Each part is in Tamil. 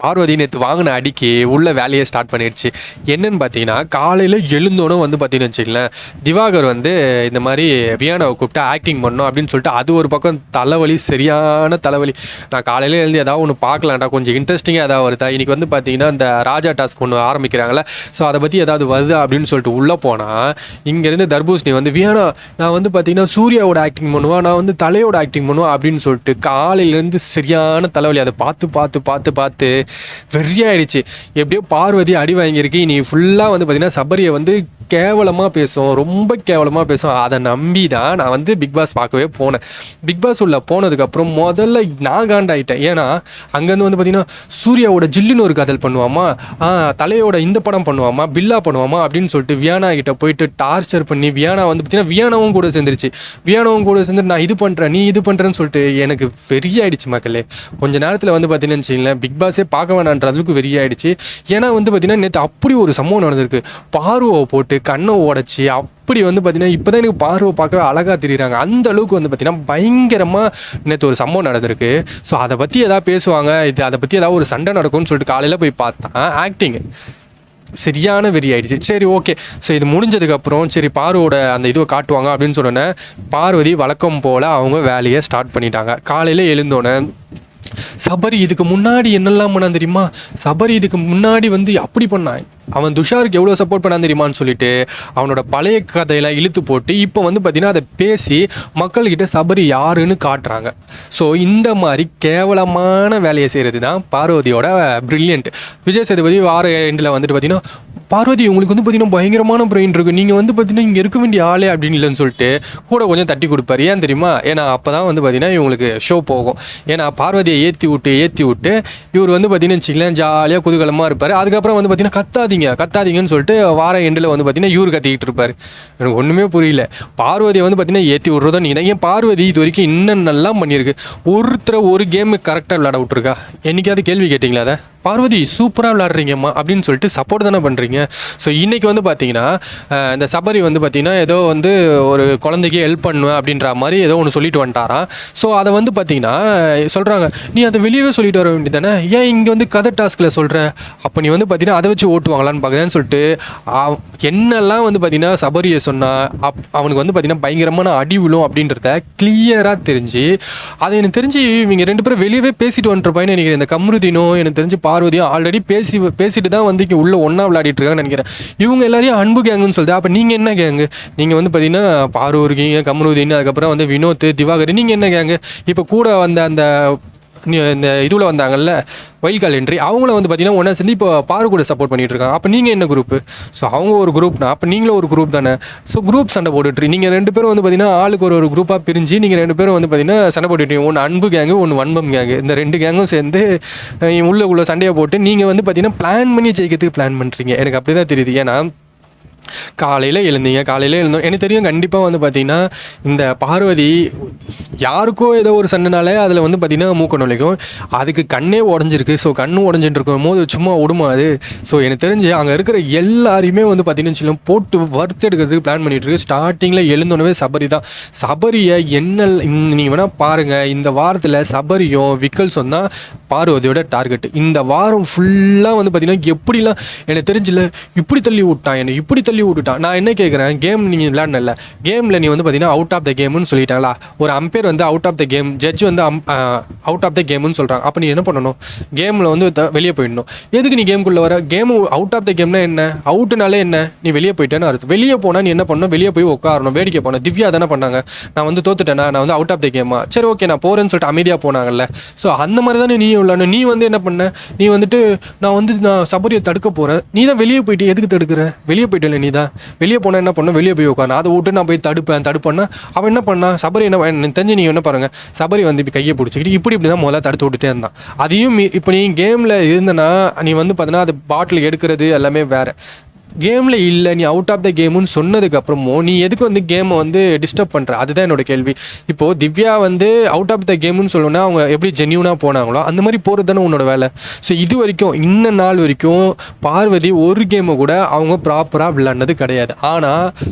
பார்வதி நேற்று வாங்கின அடிக்கு உள்ள வேலையை ஸ்டார்ட் பண்ணிடுச்சு. என்னன்னு பார்த்தீங்கன்னா, காலையில் எழுந்தோன்னு வந்து பார்த்தீங்கன்னு வச்சுக்கங்களேன், திவாகர் வந்து இந்த மாதிரி வியானாவை கூப்பிட்டு ஆக்டிங் பண்ணோம் அப்படின்னு சொல்லிட்டு அது ஒரு பக்கம் தலைவலி, சரியான தலைவலி. நான் காலையில் எழுந்து ஏதாவது ஒன்று பார்க்கலாம்டா, கொஞ்சம் இன்ட்ரெஸ்டிங்காக ஏதாவது வருதா, இன்றைக்கி வந்து பார்த்தீங்கன்னா இந்த ராஜா டாஸ்க் ஒன்று ஆரம்பிக்கிறாங்களே, ஸோ அதை பற்றி ஏதாவது வருதா அப்படின்னு சொல்லிட்டு உள்ளே போனால், இங்கேருந்து தர்பூசணி வந்து வியானா நான் வந்து பார்த்தீங்கன்னா சூர்யாவோட ஆக்டிங் பண்ணுவான், நான் வந்து தலையோட ஆக்டிங் பண்ணுவேன் அப்படின்னு சொல்லிட்டு காலையிலேருந்து சரியான தலைவலி. அதை பார்த்து பார்த்து பார்த்து பார்த்து வெறியாயிடுச்சு. எப்படியோ பார்வதி அடி வாங்கியிருக்கு. நீ ஃபுல்லாக வந்து பார்த்தீங்கன்னா சபரியை வந்து கேவலமாக பேசும், ரொம்ப கேவலமாக பேசும். அதை நம்பி தான் நான் வந்து பிக் பாஸ் பார்க்கவே போனேன். பிக் பாஸ் உள்ள போனதுக்கப்புறம் முதல்ல நான் காண்டாயிட்டேன். ஏன்னா அங்கேருந்து வந்து பார்த்தீங்கன்னா சூர்யாவோட ஜில்லுன்னு ஒரு கதல் பண்ணுவாமா, தலையோட இந்த படம் பண்ணுவாமா, பில்லா பண்ணுவாமா அப்படின்னு சொல்லிட்டு வியானா கிட்ட போயிட்டு டார்ச்சர் பண்ணி வியானா வந்து பார்த்தீங்கன்னா வியானாவும் கூட சேர்ந்துருச்சு. வியானாவும் கூட சேர்ந்து நான் இது பண்ணுறேன், நீ இது பண்ணுறேன்னு சொல்லிட்டு எனக்கு வெறியாயிடுச்சு மக்களே. கொஞ்ச நேரத்தில் வந்து பார்த்தீங்கன்னு வச்சுங்களேன், பிக் பாஸே பார்க்க வேணான்ற அளவுக்கு வெறியாயிடுச்சு. ஏன்னா வந்து பார்த்தீங்கன்னா நேற்று அப்படி ஒரு சம்பவம் நடந்திருக்கு. பார்வை போட்டு கண்ணை உடச்சி அப்படி வந்து பார்த்தீங்கன்னா இப்போ தான் எனக்கு பார்வை பார்க்கவே அழகாக தெரியுறாங்க. அந்த அளவுக்கு வந்து பார்த்தீங்கன்னா பயங்கரமாக நேற்று ஒரு சம்பவம் நடந்திருக்கு. ஸோ அதை பற்றி எதாவது பேசுவாங்க, அதை பற்றி ஏதாவது ஒரு சண்டை நடக்கும்னு சொல்லிட்டு காலையில் போய் பார்த்தா ஆக்டிங் சரியான வெறி ஆயிடுச்சு. சரி ஓகே, ஸோ இது முடிஞ்சதுக்கப்புறம் சரி பார்வோட அந்த இதுவை காட்டுவாங்க அப்படின்னு சொன்னோன்னே பார்வதி வழக்கம் போல் அவங்க வேலையை ஸ்டார்ட் பண்ணிட்டாங்க. காலையில் எழுந்தோன்னே சபரி இதுக்கு முன்னாடி என்னெல்லாம் பண்ணான் தெரியுமா, சபரி இதுக்கு முன்னாடி வந்து அப்படி பண்ணான், அவன் துஷாருக்கு எவ்வளோ சப்போர்ட் பண்ணான் தெரியுமான்னு சொல்லிட்டு அவனோட பழைய கதையெல்லாம் இழுத்து போட்டு இப்போ வந்து பார்த்தீங்கன்னா அதை பேசி மக்கள்கிட்ட சபரி யாருன்னு காட்டுறாங்க. ஸோ இந்த மாதிரி கேவலமான வேலையை செய்கிறது தான் பார்வதியோட பிரில்லியன்ட். விஜய் சேதுபதி வார எண்டில் வந்துட்டு பார்த்தீங்கன்னா, பார்வதி உங்களுக்கு வந்து பார்த்தீங்கன்னா பயங்கரமான பிரெயின் இருக்குது, நீங்கள் வந்து பார்த்தீங்கன்னா இங்கே இருக்க வேண்டிய ஆளே அப்படின்னு இல்லைன்னு சொல்லிட்டு கூட கொஞ்சம் தட்டி கொடுப்பாரு. ஏன் தெரியுமா, ஏன்னா அப்போ தான் வந்து பார்த்தீங்கன்னா இவங்களுக்கு ஷோ போகும். ஏன்னா பார்வதியை ஏற்றி விட்டு இவர் வந்து பார்த்தீங்கன்னா வச்சுக்கலாம் ஜாலியாக குதூகலமாக இருப்பார். அதுக்கப்புறம் வந்து பார்த்தீங்கன்னா கத்தாதீங்கன்னு சொல்லிட்டு வார எண்டில் வந்து பார்த்தீங்கன்னா இவர் கத்திக்கிட்டு இருப்பார். எனக்கு ஒன்றுமே புரியல. பார்வதியை வந்து பார்த்தீங்கன்னா ஏற்றி விட்றதோ நீ தான். ஏன் பார்வதி இது வரைக்கும் இன்னென்னலாம் பண்ணியிருக்கு, ஒரு கேமு கரெக்டாக விளையாட விட்ருக்கா? என்றைக்காவது கேள்வி கேட்டிங்களா? அதை பார்வதி சூப்பராக விளாட்றீங்கம்மா அப்படின்னு சொல்லிட்டு சப்போர்ட் தானே பண்ணுறீங்க. ஸோ இன்றைக்கி வந்து பார்த்தீங்கன்னா இந்த சபரி வந்து பார்த்தீங்கன்னா ஏதோ வந்து ஒரு குழந்தைக்கு ஹெல்ப் பண்ணுவேன் அப்படின்ற மாதிரி ஏதோ ஒன்று சொல்லிட்டு வந்துட்டாராம். ஸோ அதை வந்து பார்த்தீங்கன்னா சொல்கிறாங்க, நீ அதை வெளியவே சொல்லிட்டு வர வேண்டியது தானே, ஏன் இங்கே வந்து கதை டாஸ்கில் சொல்கிற, அப்போ நீ வந்து பார்த்தீங்கன்னா அதை வச்சு ஓட்டுவாங்களான்னு பார்க்குறேன்னு சொல்லிட்டு என்னெல்லாம் வந்து பார்த்தீங்கன்னா சபரியை சொன்னால் அவனுக்கு வந்து பார்த்தீங்கன்னா பயங்கரமான அடி விழும் அப்படின்றத கிளியராக தெரிஞ்சு அதை எனக்கு தெரிஞ்சு இவங்க ரெண்டு பேரும் வெளியவே பேசிட்டு வந்துருப்பான்னு நினைக்கிறேன். இந்த கம்ருதீனும் எனக்கு தெரிஞ்சு பார்வதியும் ஆல்ரெடி பேசிட்டு தான் வந்து இங்கே உள்ள ஒன்றா விளையாடிட்டு இருக்காங்கன்னு நினைக்கிறேன். இவங்க எல்லாரையும் அன்பு கேங்குன்னு சொல்லுது. அப்போ நீங்கள் என்ன கேங்கு? நீங்கள் வந்து பார்த்தீங்கன்னா பார்வ இருக்கீங்க, கம்ருதீன், அதுக்கப்புறம் வந்து வினோத், திவாகர், நீங்கள் என்ன கேங்கு? இப்போ கூட வந்த அந்த இந்த இதுவில் வந்தாங்கல்ல வைல்ட் கார்டு என்ட்ரி, அவங்கள வந்து பார்த்தீங்கன்னா ஒன்றா சேர்ந்து இப்போ பாரு கூட சப்போர்ட் பண்ணிட்டு இருக்காங்க. அப்போ நீங்கள் என்ன குரூப்பு? ஸோ அவங்க ஒரு குரூப்னா அப்போ நீங்களும் ஒரு குரூப் தானே. ஸோ குரூப் சண்டை போட்டுட்டு நீங்கள் ரெண்டு பேரும் வந்து பார்த்தீங்கன்னா ஆளுக்கு ஒரு குரூப்பாக பிரிஞ்சு நீங்கள் ரெண்டு பேரும் வந்து பார்த்தீங்கன்னா சண்டை போட்டுட்டீங்க. ஒன்று அன்பு கேங்கு, ஒன்று வன்பம் கேங்கு. இந்த ரெண்டு கேங்கும் சேர்ந்து உள்ள சண்டையை போட்டு நீங்கள் வந்து பார்த்தீங்கன்னா பிளான் பண்ணி ஜெயிக்கிறதுக்கு பிளான் பண்ணுறீங்க. எனக்கு அப்படி தான் தெரியுது. ஏன்னா காலையில் எழுந்தோம். எனக்கு தெரியும் கண்டிப்பாக வந்து பார்த்திங்கன்னா இந்த பார்வதி யாருக்கோ ஏதோ ஒரு சண்டைனாலே அதில் வந்து பார்த்திங்கன்னா மூக்க நுழைக்கும். அதுக்கு கண்ணே உடஞ்சிருக்கு. ஸோ கண்ணு உடஞ்சிட்டு இருக்கும் போது சும்மா விடுமா அது? ஸோ எனக்கு தெரிஞ்சு அங்கே இருக்கிற எல்லாரையுமே வந்து பார்த்திங்கன்னு சொல்லி போட்டு வறுத்து எடுக்கிறதுக்கு பிளான் பண்ணிகிட்டு இருக்கு. ஸ்டார்டிங்கில் எழுந்தோடனே சபரி தான். சபரியை என்ன நீங்கள் வேணால் பாருங்கள், இந்த வாரத்தில் சபரியும் விக்கல்ஸும் தான் பார்வதியோட டார்கெட். இந்த வாரம் ஃபுல்லாக வந்து பார்த்திங்கன்னா எப்படிலாம் எனக்கு தெரிஞ்சில்ல, இப்படி தள்ளி விட்டுட்டான். நான் என்ன கேட்குறேன், கேம் நீங்கள் விளையாடல, கேமில் நீ வந்து பார்த்தீங்கன்னா அவுட் ஆஃப் த கேம்னு சொல்லிட்டாங்களா, ஒரு அம்பையர் வந்து out of the game, judge வந்து அவுட் ஆஃப் த கேம்னு சொல்கிறாங்க. அப்போ நீ என்ன பண்ணணும், கேமில் வந்து வெளியே போயிடணும். எதுக்கு நீ கேமுக்குள்ளே வர? கேம் அவுட் ஆஃப் த கேம்னா என்ன, அவுட்டுனாலே என்ன, நீ வெளியே போயிட்டேன்னு அர்த்தம். வெளியே போனால் நீ என்ன பண்ணணும், வெளியே போய் உட்காரணும், வேடிக்கை போனோம். திவ்யா தானே பண்ணாங்க, நான் வந்து தோத்துட்டேன்னா நான் வந்து அவுட் ஆஃப் த கேமா, சரி ஓகே நான் போகிறேன்னு சொல்லிட்டு அமைதியாக போனாங்கல்ல. ஸோ அந்த மாதிரி தானே நீ விளையாடணும். நீ வந்து என்ன பண்ண, நீ வந்துட்டு நான் சபரியை தடுக்க போகிறேன், நீ தான் வெளியே போயிட்டு எதுக்கு தடுக்கிற? வெளியே போயிட்டல, நீ தான் வெளியே போனால் என்ன பண்ண, வெளியே போய் உட்காந்து அதை விட்டு நான் போய் தடுப்பேன்னா அவன் என்ன பண்ணா, சபரி என்ன தெரிஞ்சு நீ என்ன பாருங்க, சபரி வந்து இப்போ கையை பிடிச்சிக்கிட்டு இப்படி தான் முதல்ல தடுத்து விட்டுட்டே இருந்தான். அதையும் இப்போ நீ கேமில் இருந்தனா நீ வந்து பார்த்தீங்கன்னா அது பாட்டில் எடுக்கிறது எல்லாமே வேறு. கேமில் இல்லை நீ அவுட் ஆஃப் த கேமுன்னு சொன்னதுக்கப்புறமும் நீ எதுக்கு வந்து கேமை வந்து டிஸ்டர்ப் பண்ணுற? அதுதான் என்னோட கேள்வி. இப்போது திவ்யா வந்து அவுட் ஆஃப் த கேமுன்னு சொல்லணும்னா அவங்க எப்படி ஜென்யூனாக போனாங்களோ அந்த மாதிரி போகிறது தானே உன்னோட வேலை. ஸோ இது வரைக்கும் இன்ன நாள் வரைக்கும் பார்வதி ஒரு கேமை கூட அவங்க ப்ராப்பராக விளையாடினது கிடையாது. ஆனால்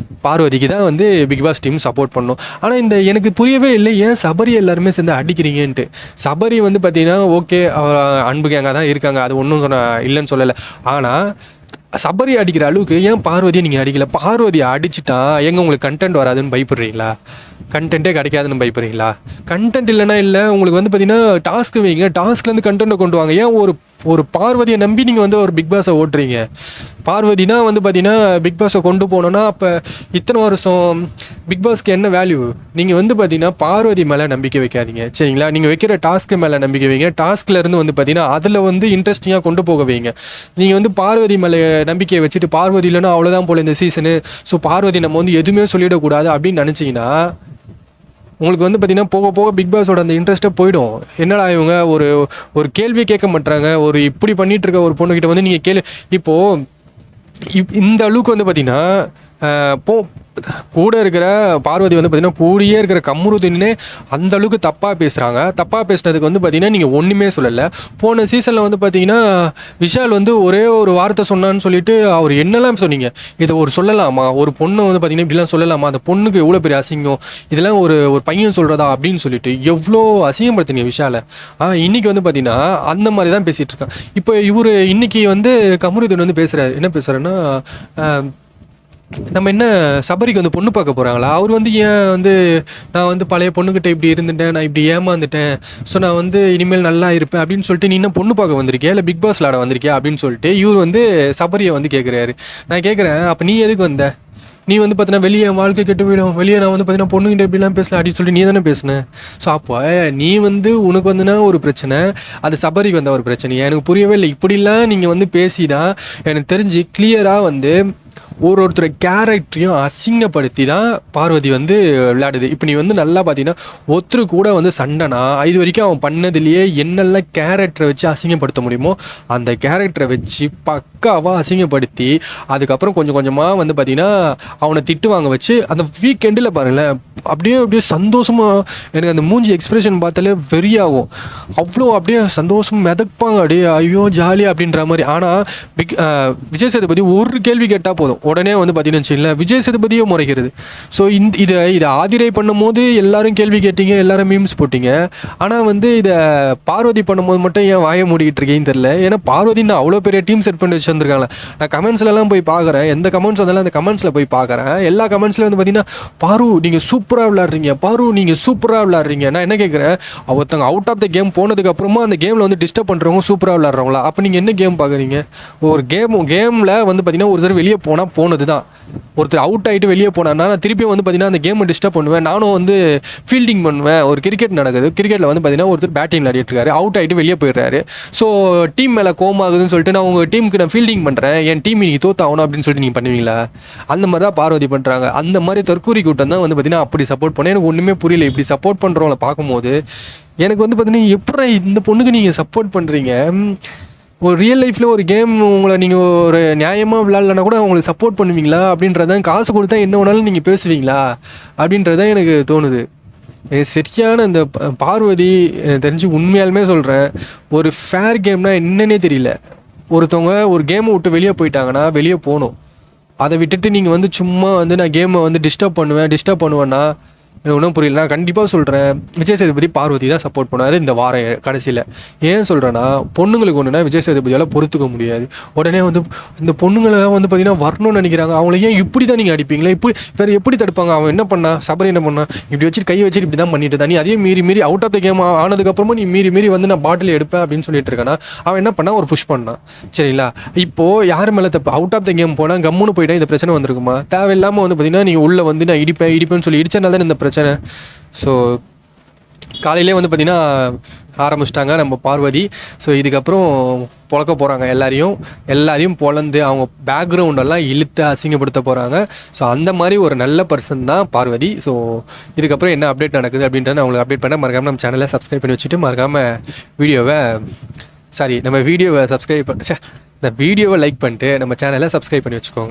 பார்வதிக்கு தான் வந்து பிக் பாஸ் டீம் சப்போர்ட் பண்ணணும். ஆனால் இந்த எனக்கு புரியவே இல்லை, ஏன் சபரி எல்லாருமே சேர்ந்து அடிக்கிறீங்கன்ட்டு. சபரி வந்து பார்த்தீங்கன்னா ஓகே அன்பு கேங்காக தான் இருக்காங்க, அது ஒன்றும் இல்லைன்னு சொல்லலை. ஆனால் சபரி அடிக்கிற அளவுக்கு ஏன் பார்வதியை நீங்கள் அடிக்கல? பார்வதியை அடிச்சுட்டா எங்கே உங்களுக்கு கண்டென்ட் வராதுன்னு பயப்படுறீங்களா? கண்டென்ட்டே கிடைக்காதுன்னு பயப்படுறீங்களா? கண்டென்ட் இல்லைனா இல்லை, உங்களுக்கு வந்து பார்த்தீங்கன்னா டாஸ்க்கு வைங்க, டாஸ்க்லேருந்து கண்டென்ட்டை கொண்டு வாங்க. ஏன் ஒரு பார்வதியை நம்பி நீங்கள் வந்து ஒரு பிக் பாஸை ஓட்டுறீங்க? பார்வதி தான் வந்து பார்த்தீங்கன்னா பிக் பாஸை கொண்டு போனோன்னா அப்போ இத்தனை வருஷம் பிக் பாஸ்க்கு என்ன வேல்யூ? நீங்கள் வந்து பார்த்தீங்கன்னா பார்வதி மேலே நம்பிக்கை வைக்காதீங்க, சரிங்களா? நீங்கள் வைக்கிற டாஸ்க்கு மேலே நம்பிக்கை வைங்க. டாஸ்க்லேருந்து வந்து பார்த்தீங்கன்னா அதில் வந்து இன்ட்ரெஸ்டிங்காக கொண்டு போக வைங்க. நீங்கள் வந்து பார்வதி மேலே நம்பிக்கையை வச்சுட்டு பார்வதி இல்லைன்னா அவ்வளோதான் போல் இந்த சீசனு, ஸோ பார்வதி நம்ம வந்து எதுவுமே சொல்லிடக்கூடாது அப்படின்னு நினச்சிங்கன்னா உங்களுக்கு வந்து பார்த்திங்கன்னா போக போக பிக் பாஸோட அந்த இன்ட்ரெஸ்ட்டே போயிடும். என்னடா இவங்க ஒரு கேள்வி கேட்க மாட்டாங்க, ஒரு இப்படி பண்ணிகிட்டு இருக்க ஒரு பொண்ணுக்கிட்ட வந்து நீங்கள் இப்போது இந்த அளவுக்கு வந்து பார்த்திங்கன்னா கூட இருக்கிற பார்வதி வந்து பார்த்திங்கன்னா கூடியே இருக்கிற கம்ருதீனே அந்த அளவுக்கு தப்பாக பேசுகிறாங்க. தப்பாக பேசுனதுக்கு வந்து பார்த்திங்கன்னா நீங்கள் ஒன்றுமே சொல்லலை. போன சீசனில் வந்து பார்த்திங்கன்னா விஷால் வந்து ஒரே ஒரு வார்த்தை சொன்னான்னு சொல்லிட்டு அவர் என்னெல்லாம் சொன்னீங்க, இதை சொல்லலாமா? ஒரு பொண்ணை வந்து பார்த்திங்கன்னா இப்படிலாம் சொல்லலாமா? அந்த பொண்ணுக்கு எவ்வளோ பெரிய அசிங்கம், இதெல்லாம் ஒரு பையன் சொல்கிறதா அப்படின்னு சொல்லிட்டு எவ்வளோ அசிங்கப்படுத்தினீங்க விஷாலை. இன்றைக்கி வந்து பார்த்திங்கன்னா அந்த மாதிரி தான் பேசிகிட்டு இருக்கான். இப்போ இவர் இன்றைக்கி வந்து கம்ருதீன் வந்து பேசுகிறாரு, என்ன பேசுகிறாருன்னா நம்ம என்ன சபரிக்கு வந்து பொண்ணு பார்க்க போகிறாங்களா? அவர் வந்து ஏன் வந்து நான் வந்து பழைய பொண்ணுக்கிட்ட இப்படி இருந்துட்டேன், நான் இப்படி ஏமாந்துட்டேன், ஸோ நான் வந்து இனிமேல் நல்லா இருப்பேன் அப்படின்னு சொல்லிட்டு நீ என்ன பொண்ணு பார்க்க வந்திருக்கியா இல்லை பிக் பாஸ் விளாட வந்திருக்கியா அப்படின்னு சொல்லிட்டு இவர் வந்து சபரியை வந்து கேட்குறாரு. நான் கேட்குறேன், அப்போ நீ எதுக்கு வந்த? நீ வந்து பார்த்தீங்கன்னா வெளியே வாழ்க்கை கெட்டு போயிடும், வெளியே நான் வந்து பார்த்தீங்கன்னா பொண்ணுகிட்ட எப்படிலாம் பேசலாம் அப்படின்னு சொல்லிட்டு நீ தானே பேசுனேன். ஸோ அப்போ நீ வந்து உனக்கு வந்துன்னா ஒரு பிரச்சனை, அது சபரிக்கு வந்த ஒரு பிரச்சனை. எனக்கு புரியவே இல்லை. இப்படிலாம் நீங்கள் வந்து பேசிதான் எனக்கு தெரிஞ்சு கிளியராக வந்து ஒருத்தர் கேரக்டரையும் அசிங்கப்படுத்தி தான் பார்வதி வந்து விளையாடுது. இப்போ நீ வந்து நல்லா பார்த்தீங்கன்னா ஒருத்தர் கூட வந்து சண்டைனா இது வரைக்கும் அவன் பண்ணதுலேயே என்னெல்லாம் கேரக்டரை வச்சு அசிங்கப்படுத்த முடியுமோ அந்த கேரக்டரை வச்சு பக்காவாக அசிங்கப்படுத்தி அதுக்கப்புறம் கொஞ்சம் கொஞ்சமாக வந்து பார்த்திங்கன்னா அவனை திட்டு வாங்க வச்சு அந்த வீக்கெண்டில் பாருங்களேன் அப்படியே சந்தோஷமாக எனக்கு அந்த மூஞ்சி எக்ஸ்பிரஷன் பார்த்தாலே வெறியாகும். அவ்வளோ அப்படியே சந்தோஷமாக மிதப்பாங்க, அப்படியே ஐயோ ஜாலியாக அப்படின்ற மாதிரி. ஆனால் விஜய் சேதுபதி ஒரு கேள்வி கேட்டால் போதும் உடனே வந்து பார்த்தீங்கன்னு வச்சுக்கல விஜய் சேதுபதியே முறைக்கிறது. ஸோ இதை ஆதிரை பண்ணும் போது எல்லாரும் கேள்வி கேட்டீங்க, எல்லாரும் மீம்ஸ் போட்டிங்க. ஆனால் வந்து இதை பார்வதி பண்ணும்போது மட்டும் ஏன் வாய மூடிக்கிட்டு இருக்கேன்னு தெரில. ஏன்னா பார்வதி நான் அவ்வளோ பெரிய டீம் செட் பண்ணி வச்சுருந்துருக்காங்களே. நான் கமெண்ட்ஸ்லாம் போய் பார்க்குறேன், எந்த கமெண்ட்ஸ் வந்தாலும் அந்த கமெண்ட்ஸில் போய் பார்க்குறேன். எல்லா கமெண்ட்ஸ்லையும் வந்து பார்த்தீங்கன்னா பாரு நீங்கள் சூப்பராக விளாட்றீங்க, பாரு நீங்கள் சூப்பராக விளாட்றீங்க. நான் என்ன கேட்குறேன், ஒருத்தங்க அவுட் ஆஃப் த கேம் போனதுக்கு அப்புறமா அந்த கேமில் வந்து டிஸ்டர்ப் பண்ணுறவங்க சூப்பராக விளாட்றவங்களா? அப்போ நீங்கள் என்ன கேம் பார்க்குறீங்க? ஒரு கேமில் வந்து பார்த்தீங்கன்னா ஒரு தடவை வெளியே போனது தான். ஒருத்தர் அவுட் ஆகிட்டு வெளியே போனான்னா நான் திருப்பியும் வந்து பார்த்தீங்கன்னா அந்த கேமை டிஸ்டர்ப் பண்ணுவேன். நானும் வந்து ஃபீல்டிங் பண்ணுவேன். ஒரு கிரிக்கெட் நடக்குது, கிரிக்கெட்டில் வந்து பார்த்தீங்கன்னா ஒருத்தர் பேட்டிங் விளையாடிட்டு இருக்காரு, அவுட் ஆகிட்டு வெளியே போயிடுறாரு. ஸோ டீம் மேலே கோமாகுதுன்னு சொல்லிட்டு நான் உங்கள் டீமுக்கு நான் ஃபீல்டிங் பண்ணுறேன், என் டீம் இன்னைக்கு தோத்தாகணும் அப்படின்னு சொல்லிட்டு நீங்கள் பண்ணுவீங்களா? அந்த மாதிரி தான் பார்வதி பண்ணுறாங்க. அந்த மாதிரி தற்கூரி கூட்டம் தான் வந்து பார்த்தீங்கன்னா அப்படி சப்போர்ட் பண்ணேன். எனக்கு ஒன்றுமே புரியல. இப்படி சப்போர்ட் பண்ணுறவங்கள பார்க்கும்போது எனக்கு வந்து பார்த்தீங்கன்னா எப்படி இந்த பொண்ணுக்கு நீங்கள் சப்போர்ட் பண்ணுறீங்க? ஒரு ரியல் லைஃப்பில் ஒரு கேம் உங்களை நீங்கள் ஒரு நியாயமாக விளாட்லன்னா கூட அவங்களுக்கு சப்போர்ட் பண்ணுவீங்களா? அப்படின்றதான் காசு கொடுத்தா என்ன வேணாலும் நீங்கள் பேசுவீங்களா அப்படின்றதான் எனக்கு தோணுது. சரியான இந்த பார்வதி தெரிஞ்சு உண்மையாலுமே சொல்கிறேன், ஒரு ஃபேர் கேம்னா என்னன்னே தெரியல. ஒருத்தவங்க ஒரு கேமை விட்டு வெளியே போயிட்டாங்கன்னா வெளியே போகணும். அதை விட்டுட்டு நீங்கள் வந்து சும்மா வந்து நான் கேமை வந்து டிஸ்டர்ப் பண்ணுவேன்னா எனக்கு ஒன்றும் புரியல. நான் கண்டிப்பாக சொல்கிறேன், விஜய் சேதுபதி பார்வதி தான் சப்போர்ட் பண்ணார் இந்த வாரம் கடைசியில். ஏன் சொல்கிறேன்னா பொண்ணுங்களுக்கு ஒன்றுனா விஜய் சேதுபதியால் பொறுத்துக்க முடியாது. உடனே வந்து இந்த பொண்ணுங்களாம் வந்து பார்த்திங்கன்னா வரணும்னு நினைக்கிறாங்க. அவங்கள ஏன் இப்படி தான் நீங்கள் அடிப்பீங்களா? இப்படி வேறு எப்படி தடுப்பாங்க? அவன் என்ன பண்ணா, சபரி என்ன பண்ணா, இப்படி வச்சுட்டு கை வச்சுட்டு இப்படி தான் பண்ணிட்டு தான் நீ அதே மீறி அவுட் ஆஃப் த கேம் ஆனதுக்கப்புறமா நீ மீறி வந்து நான் பாட்டில் எடுப்பேன் அப்படின்னு சொல்லிட்டு இருக்கானா. அவன் என்ன பண்ணா, ஒரு புஷ் பண்ணான். சரிங்களா? இப்போது யார் மேலே தப்பு? அவுட் ஆஃப் த கேம் போனால் கம்முன்னு போயிட்டா இந்த பிரச்சனை வந்திருக்குமா? தேவையில்லாமல் வந்து பார்த்திங்கன்னா நீங்கள் உள்ளே வந்து நான் இடிப்பேன்னு சொல்லி இடிச்சனால தான் இந்த பிரச்சனை. ஸோ காலையிலே வந்து பார்த்திங்கன்னா ஆரம்பிச்சிட்டாங்க நம்ம பார்வதி. ஸோ இதுக்கப்புறம் பொழக்க போகிறாங்க எல்லாரையும் பொழந்து அவங்க பேக்ரவுண்டெல்லாம் இழுத்து அசிங்கப்படுத்த போகிறாங்க. ஸோ அந்த மாதிரி ஒரு நல்ல பர்சன் தான் பார்வதி. ஸோ இதுக்கப்புறம் என்ன அப்டேட் நடக்குது அப்படின்றத நான் உங்களுக்கு அப்டேட் பண்ண மறக்காமல் நம்ம சேனலை சப்ஸ்கிரைப் பண்ணி வச்சுட்டு மறக்காமல் வீடியோவை சப்ஸ்கிரைப் இந்த வீடியோவை லைக் பண்ணிட்டு நம்ம சேனலை சப்ஸ்கிரைப் பண்ணி வச்சுக்கோங்க.